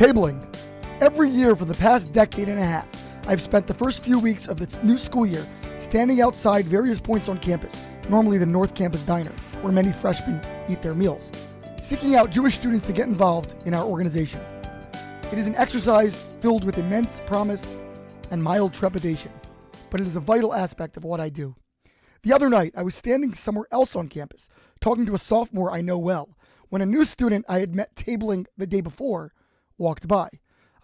Tabling. Every year for the past decade and a half, I've spent the first few weeks of the new school year standing outside various points on campus, normally the North Campus Diner, where many freshmen eat their meals, seeking out Jewish students to get involved in our organization. It is an exercise filled with immense promise and mild trepidation, but it is a vital aspect of what I do. The other night, I was standing somewhere else on campus, talking to a sophomore I know well, when a new student I had met tabling the day before walked by.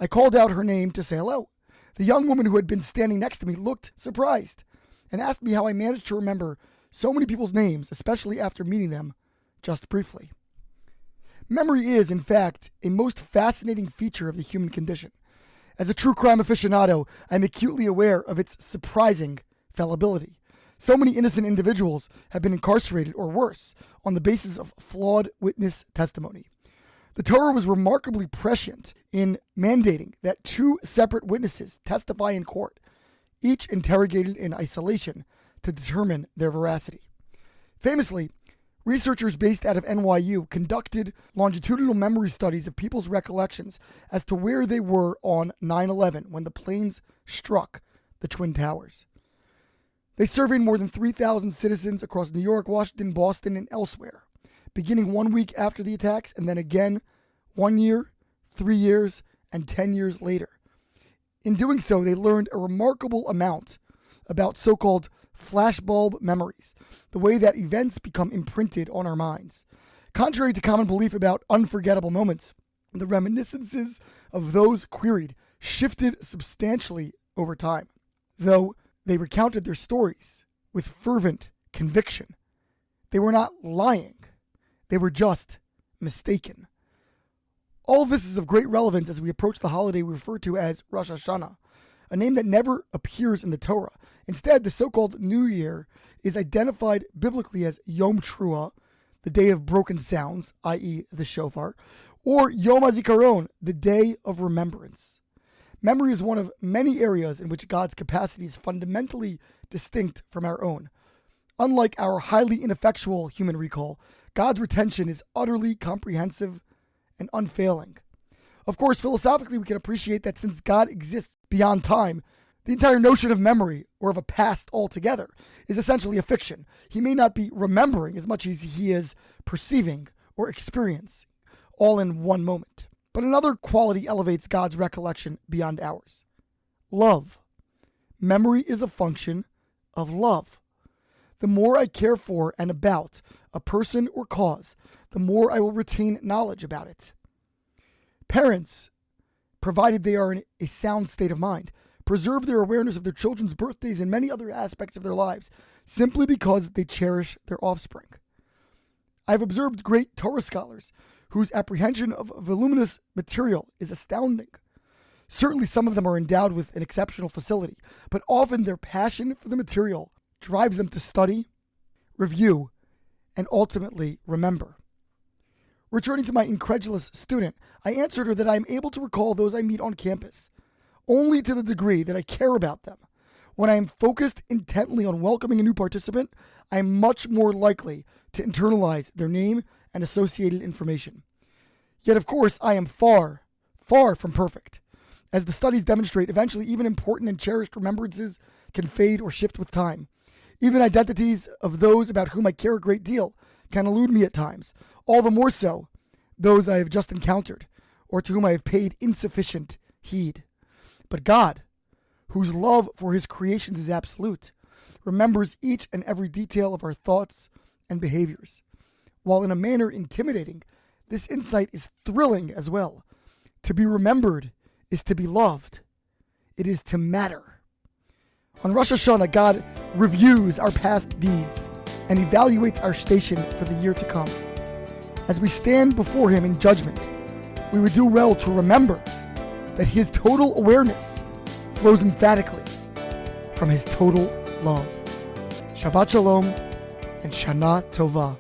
I called out her name to say hello. The young woman who had been standing next to me looked surprised and asked me how I managed to remember so many people's names, especially after meeting them just briefly. Memory is, in fact, a most fascinating feature of the human condition. As a true crime aficionado, I am acutely aware of its surprising fallibility. So many innocent individuals have been incarcerated or worse on the basis of flawed witness testimony. The Torah was remarkably prescient in mandating that two separate witnesses testify in court, each interrogated in isolation to determine their veracity. Famously, researchers based out of NYU conducted longitudinal memory studies of people's recollections as to where they were on 9/11 when the planes struck the Twin Towers. They surveyed more than 3,000 citizens across New York, Washington, Boston, and elsewhere, beginning 1 week after the attacks and then again 1 year, 3 years, and 10 years later. In doing so, they learned a remarkable amount about so-called flashbulb memories, the way that events become imprinted on our minds. Contrary to common belief about unforgettable moments, the reminiscences of those queried shifted substantially over time, though they recounted their stories with fervent conviction. They were not lying. They were just mistaken. All this is of great relevance as we approach the holiday we refer to as Rosh Hashana, a name that never appears in the Torah. Instead, the so-called New Year is identified biblically as Yom Teruah, the day of broken sounds, i.e. the shofar, or Yom HaZikaron, the day of remembrance. Memory is one of many areas in which God's capacity is fundamentally distinct from our own. Unlike our highly ineffectual human recall, God's retention is utterly comprehensive and unfailing. Of course, philosophically, we can appreciate that since God exists beyond time, the entire notion of memory, or of a past altogether, is essentially a fiction. He may not be remembering as much as he is perceiving or experiencing, all in one moment. But another quality elevates God's recollection beyond ours: love. Memory is a function of love. The more I care for and about a person or cause, the more I will retain knowledge about it. Parents, provided they are in a sound state of mind, preserve their awareness of their children's birthdays and many other aspects of their lives simply because they cherish their offspring. I've observed great Torah scholars whose apprehension of voluminous material is astounding. Certainly some of them are endowed with an exceptional facility, but often their passion for the material drives them to study, review, and ultimately remember. Returning to my incredulous student, I answered her that I am able to recall those I meet on campus, only to the degree that I care about them. When I am focused intently on welcoming a new participant, I am much more likely to internalize their name and associated information. Yet, of course, I am far, far from perfect. As the studies demonstrate, eventually even important and cherished remembrances can fade or shift with time. Even identities of those about whom I care a great deal can elude me at times, all the more so those I have just encountered, or to whom I have paid insufficient heed. But God, whose love for his creations is absolute, remembers each and every detail of our thoughts and behaviors. While in a manner intimidating, this insight is thrilling as well. To be remembered is to be loved. It is to matter. On Rosh Hashana, God reviews our past deeds and evaluates our station for the year to come. As we stand before him in judgment, we would do well to remember that his total awareness flows emphatically from his total love. Shabbat Shalom and Shana Tova.